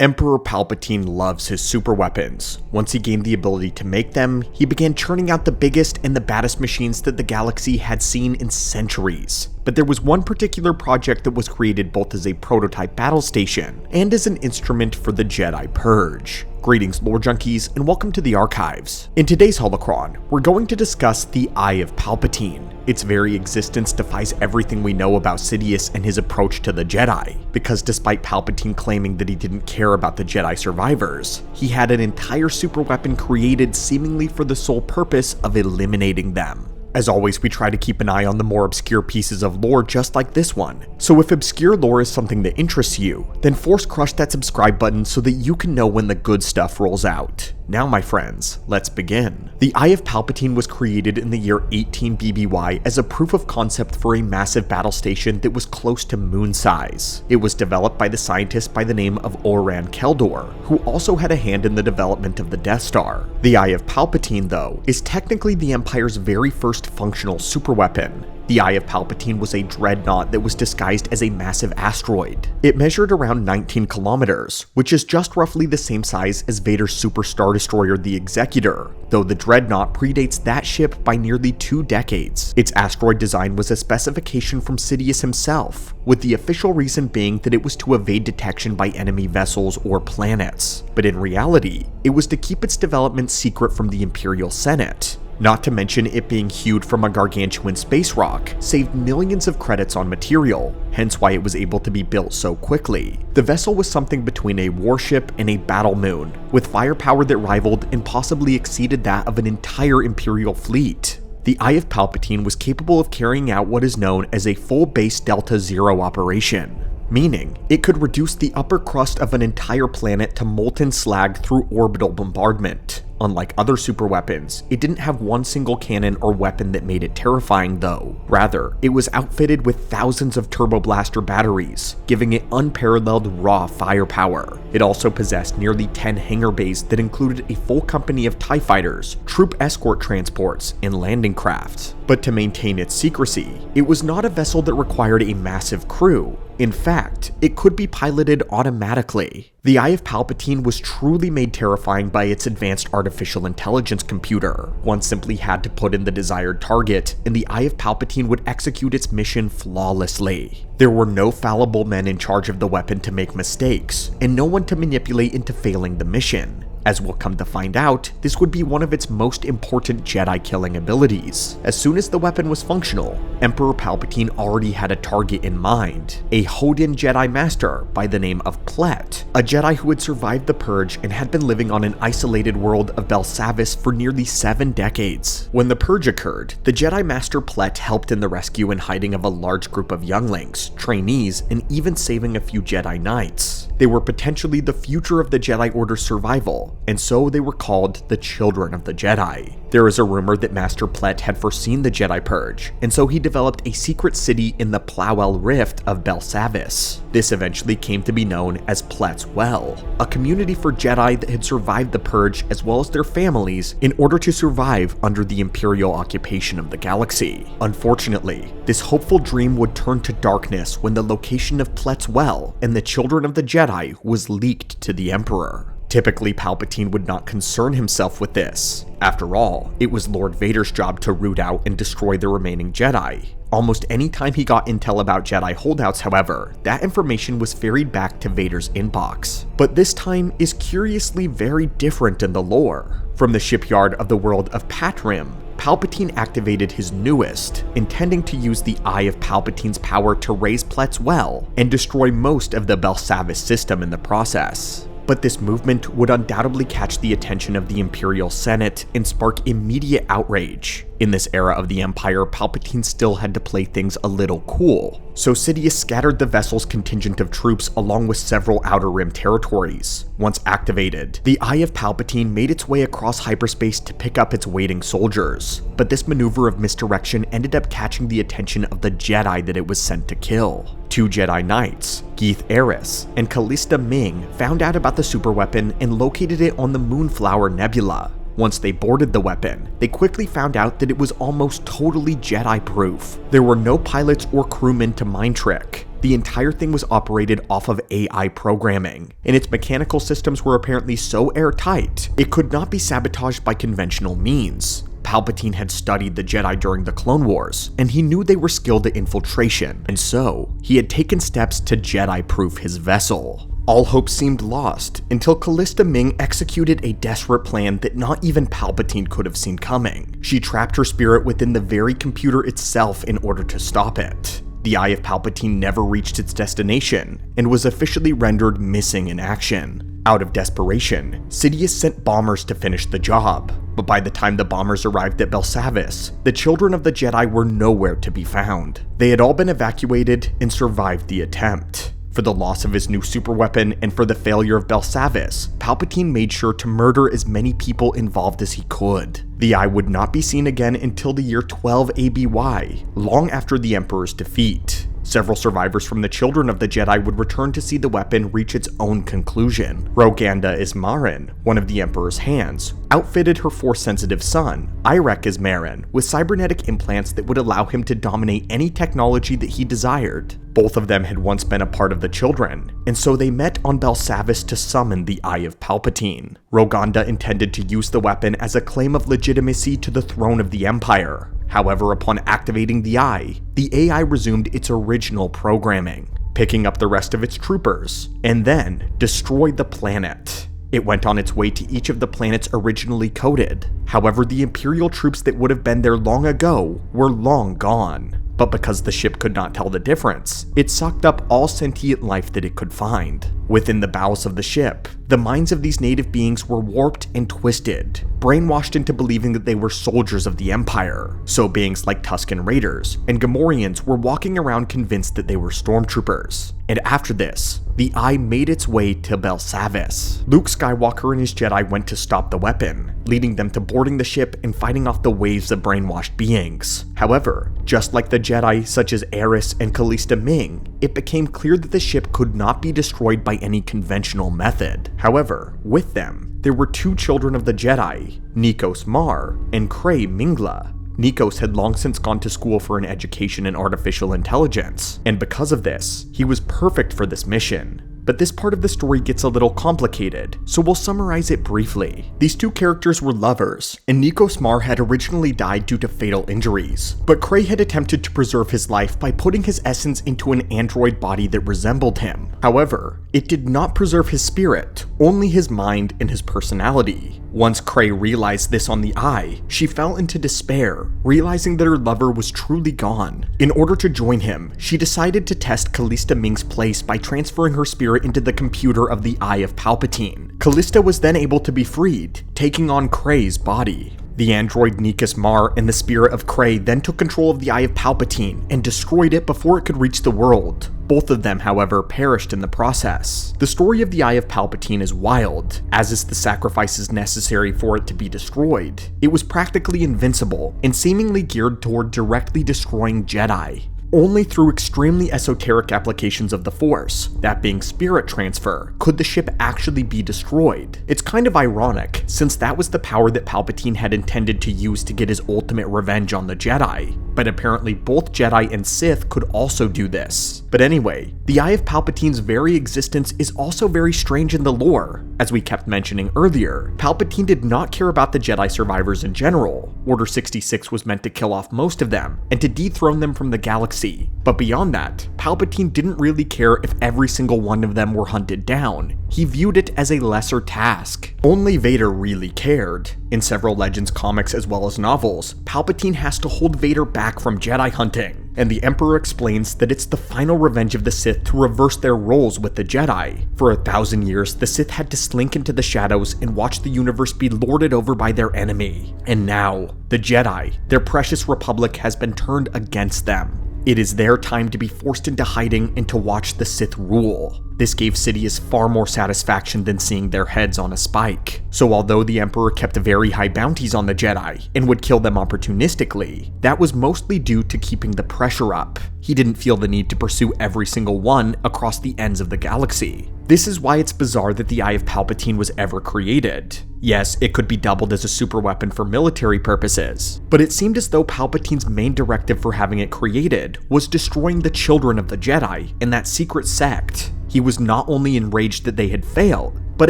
Emperor Palpatine loves his superweapons. Once he gained the ability to make them, he began churning out the biggest and the baddest machines that the galaxy had seen in centuries. But there was one particular project that was created both as a prototype battle station and as an instrument for the Jedi Purge. Greetings, lore junkies, and welcome to the archives. In today's holocron, we're going to discuss the Eye of Palpatine. Its very existence defies everything we know about Sidious and his approach to the Jedi, because despite Palpatine claiming that he didn't care about the Jedi survivors, he had an entire superweapon created seemingly for the sole purpose of eliminating them. As always, we try to keep an eye on the more obscure pieces of lore just like this one. So if obscure lore is something that interests you, then force crush that subscribe button so that you can know when the good stuff rolls out. Now my friends, let's begin. The Eye of Palpatine was created in the year 18 BBY as a proof of concept for a massive battle station that was close to moon size. It was developed by the scientist by the name of Oran Keldor, who also had a hand in the development of the Death Star. The Eye of Palpatine, though, is technically the Empire's very first functional superweapon. The Eye of Palpatine was a dreadnought that was disguised as a massive asteroid. It measured around 19 kilometers, which is just roughly the same size as Vader's Super Star Destroyer the Executor, though the dreadnought predates that ship by nearly 2 decades. Its asteroid design was a specification from Sidious himself, with the official reason being that it was to evade detection by enemy vessels or planets. But in reality, it was to keep its development secret from the Imperial Senate. Not to mention it being hewed from a gargantuan space rock saved millions of credits on material, hence why it was able to be built so quickly. The vessel was something between a warship and a battle moon, with firepower that rivaled and possibly exceeded that of an entire Imperial fleet. The Eye of Palpatine was capable of carrying out what is known as a full base Delta Zero operation, meaning it could reduce the upper crust of an entire planet to molten slag through orbital bombardment. Unlike other superweapons, it didn't have one single cannon or weapon that made it terrifying though. Rather, it was outfitted with thousands of turboblaster batteries, giving it unparalleled raw firepower. It also possessed nearly 10 hangar bays that included a full company of TIE fighters, troop escort transports, and landing crafts. But to maintain its secrecy, it was not a vessel that required a massive crew. In fact, it could be piloted automatically. The Eye of Palpatine was truly made terrifying by its advanced artificial intelligence computer. One simply had to put in the desired target, and the Eye of Palpatine would execute its mission flawlessly. There were no fallible men in charge of the weapon to make mistakes, and no one to manipulate into failing the mission. As we'll come to find out, this would be one of its most important Jedi killing abilities. As soon as the weapon was functional, Emperor Palpatine already had a target in mind, a Hoden Jedi Master by the name of Plet, a Jedi who had survived the Purge and had been living on an isolated world of Belsavis for nearly 7 decades. When the Purge occurred, the Jedi Master Plet helped in the rescue and hiding of a large group of younglings, trainees, and even saving a few Jedi Knights. They were potentially the future of the Jedi Order's survival, and so they were called the Children of the Jedi. There is a rumor that Master Plet had foreseen the Jedi Purge, and so he developed a secret city in the Plowell Rift of Belsavis. This eventually came to be known as Plet's Well, a community for Jedi that had survived the Purge as well as their families in order to survive under the Imperial occupation of the galaxy. Unfortunately, this hopeful dream would turn to darkness when the location of Plet's Well and the Children of the Jedi was leaked to the Emperor. Typically, Palpatine would not concern himself with this. After all, it was Lord Vader's job to root out and destroy the remaining Jedi. Almost any time he got intel about Jedi holdouts, however, that information was ferried back to Vader's inbox. But this time is curiously very different in the lore. From the shipyard of the world of Patrim, Palpatine activated his newest, intending to use the Eye of Palpatine's power to raise Plet's Well and destroy most of the Belsavis system in the process. But this movement would undoubtedly catch the attention of the Imperial Senate and spark immediate outrage. In this era of the Empire, Palpatine still had to play things a little cool, so Sidious scattered the vessel's contingent of troops along with several Outer Rim territories. Once activated, the Eye of Palpatine made its way across hyperspace to pick up its waiting soldiers, but this maneuver of misdirection ended up catching the attention of the Jedi that it was sent to kill. 2 Jedi Knights, Geeth Eris and Callista Ming, found out about the superweapon and located it on the Moonflower Nebula. Once they boarded the weapon, they quickly found out that it was almost totally Jedi-proof. There were no pilots or crewmen to mind trick. The entire thing was operated off of AI programming, and its mechanical systems were apparently so airtight, it could not be sabotaged by conventional means. Palpatine had studied the Jedi during the Clone Wars, and he knew they were skilled at infiltration, and so he had taken steps to Jedi-proof his vessel. All hope seemed lost until Callista Ming executed a desperate plan that not even Palpatine could have seen coming. She trapped her spirit within the very computer itself in order to stop it. The Eye of Palpatine never reached its destination and was officially rendered missing in action. Out of desperation, Sidious sent bombers to finish the job, but by the time the bombers arrived at Belsavis, the children of the Jedi were nowhere to be found. They had all been evacuated and survived the attempt. For the loss of his new superweapon and for the failure of Belsavis, Palpatine made sure to murder as many people involved as he could. The Eye would not be seen again until the year 12 ABY, long after the Emperor's defeat. Several survivors from the Children of the Jedi would return to see the weapon reach its own conclusion. Roganda Ismarin, one of the Emperor's hands, outfitted her Force-sensitive son, Irek Ismarin, with cybernetic implants that would allow him to dominate any technology that he desired. Both of them had once been a part of the Children, and so they met on Belsavis to summon the Eye of Palpatine. Roganda intended to use the weapon as a claim of legitimacy to the throne of the Empire. However, upon activating the Eye, the AI resumed its original programming, picking up the rest of its troopers, and then destroyed the planet. It went on its way to each of the planets originally coded. However, the Imperial troops that would have been there long ago were long gone. But because the ship could not tell the difference, it sucked up all sentient life that it could find. Within the bowels of the ship, the minds of these native beings were warped and twisted, brainwashed into believing that they were soldiers of the Empire. So beings like Tusken Raiders and Gamorreans were walking around convinced that they were stormtroopers. And after this, the Eye made its way to Belsavis. Luke Skywalker and his Jedi went to stop the weapon, leading them to boarding the ship and fighting off the waves of brainwashed beings. However, just like the Jedi such as Eris and Callista Ming, it became clear that the ship could not be destroyed by any conventional method. However, with them, there were two children of the Jedi, Nikos Mar and Krei Mingla. Nikos had long since gone to school for an education in artificial intelligence, and because of this, he was perfect for this mission. But this part of the story gets a little complicated, so we'll summarize it briefly. These two characters were lovers, and Nikos Mar had originally died due to fatal injuries, but Krei had attempted to preserve his life by putting his essence into an android body that resembled him. However, it did not preserve his spirit, only his mind and his personality. Once Krei realized this on the Eye, she fell into despair, realizing that her lover was truly gone. In order to join him, she decided to test Callista Ming's place by transferring her spirit into the computer of the Eye of Palpatine. Callista was then able to be freed, taking on Krei's body. The android Nikos Mar and the spirit of Krei then took control of the Eye of Palpatine and destroyed it before it could reach the world. Both of them, however, perished in the process. The story of the Eye of Palpatine is wild, as is the sacrifices necessary for it to be destroyed. It was practically invincible and seemingly geared toward directly destroying Jedi. Only through extremely esoteric applications of the Force, that being spirit transfer, could the ship actually be destroyed. It's kind of ironic, since that was the power that Palpatine had intended to use to get his ultimate revenge on the Jedi. But apparently both Jedi and Sith could also do this. But anyway, the Eye of Palpatine's very existence is also very strange in the lore. As we kept mentioning earlier, Palpatine did not care about the Jedi survivors in general. Order 66 was meant to kill off most of them, and to dethrone them from the galaxy. But beyond that, Palpatine didn't really care if every single one of them were hunted down. He viewed it as a lesser task. Only Vader really cared. In several Legends comics as well as novels, Palpatine has to hold Vader back from Jedi hunting, and the Emperor explains that it's the final revenge of the Sith to reverse their roles with the Jedi. For 1,000 years, the Sith had to slink into the shadows and watch the universe be lorded over by their enemy. And now, the Jedi, their precious republic, has been turned against them. It is their time to be forced into hiding and to watch the Sith rule. This gave Sidious far more satisfaction than seeing their heads on a spike. So although the Emperor kept very high bounties on the Jedi and would kill them opportunistically, that was mostly due to keeping the pressure up. He didn't feel the need to pursue every single one across the ends of the galaxy. This is why it's bizarre that the Eye of Palpatine was ever created. Yes, it could be doubled as a superweapon for military purposes, but it seemed as though Palpatine's main directive for having it created was destroying the children of the Jedi in that secret sect. He was not only enraged that they had failed, but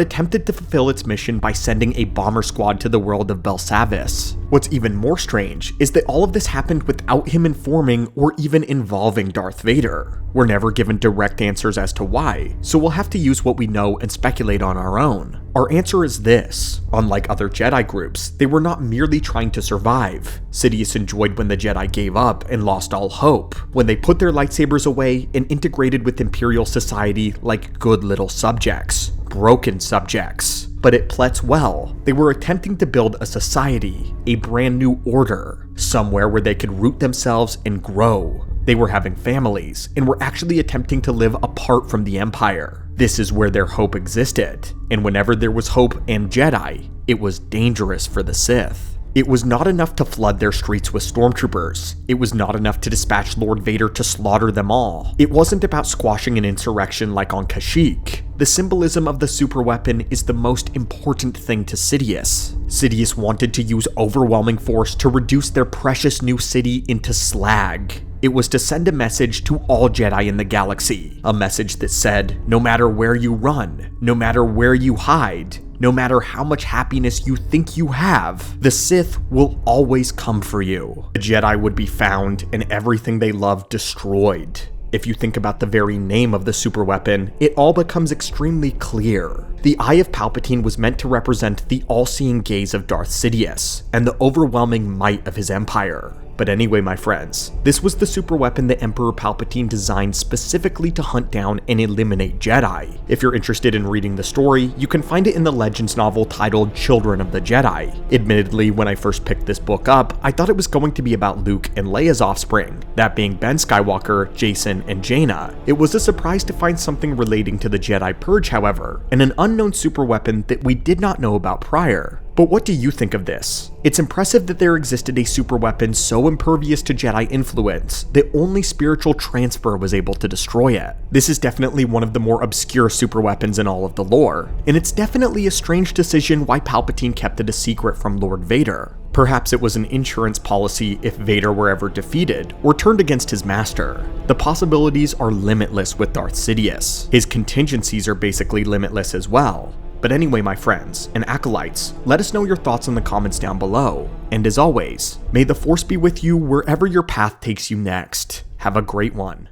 attempted to fulfill its mission by sending a bomber squad to the world of Belsavis. What's even more strange is that all of this happened without him informing or even involving Darth Vader. We're never given direct answers as to why, so we'll have to use what we know and speculate on our own. Our answer is this: unlike other Jedi groups, they were not merely trying to survive. Sidious enjoyed when the Jedi gave up and lost all hope, when they put their lightsabers away and integrated with Imperial society like good little subjects. Broken subjects. But at Plet's well, they were attempting to build a society, a brand new order, somewhere where they could root themselves and grow. They were having families, and were actually attempting to live apart from the Empire. This is where their hope existed, and whenever there was hope and Jedi, it was dangerous for the Sith. It was not enough to flood their streets with stormtroopers. It was not enough to dispatch Lord Vader to slaughter them all. It wasn't about squashing an insurrection like on Kashyyyk. The symbolism of the superweapon is the most important thing to Sidious. Sidious wanted to use overwhelming force to reduce their precious new city into slag. It was to send a message to all Jedi in the galaxy. A message that said, no matter where you run, no matter where you hide, no matter how much happiness you think you have, the Sith will always come for you. The Jedi would be found and everything they love destroyed. If you think about the very name of the superweapon, it all becomes extremely clear. The Eye of Palpatine was meant to represent the all-seeing gaze of Darth Sidious and the overwhelming might of his empire. But anyway, my friends, this was the superweapon that Emperor Palpatine designed specifically to hunt down and eliminate Jedi. If you're interested in reading the story, you can find it in the Legends novel titled Children of the Jedi. Admittedly, when I first picked this book up, I thought it was going to be about Luke and Leia's offspring, that being Ben Skywalker, Jason, and Jaina. It was a surprise to find something relating to the Jedi Purge, however, and an unknown superweapon that we did not know about prior. But what do you think of this? It's impressive that there existed a superweapon so impervious to Jedi influence that only spiritual transfer was able to destroy it. This is definitely one of the more obscure superweapons in all of the lore, and it's definitely a strange decision why Palpatine kept it a secret from Lord Vader. Perhaps it was an insurance policy if Vader were ever defeated or turned against his master. The possibilities are limitless with Darth Sidious. His contingencies are basically limitless as well. But anyway, my friends and acolytes, let us know your thoughts in the comments down below. And as always, may the Force be with you wherever your path takes you next. Have a great one.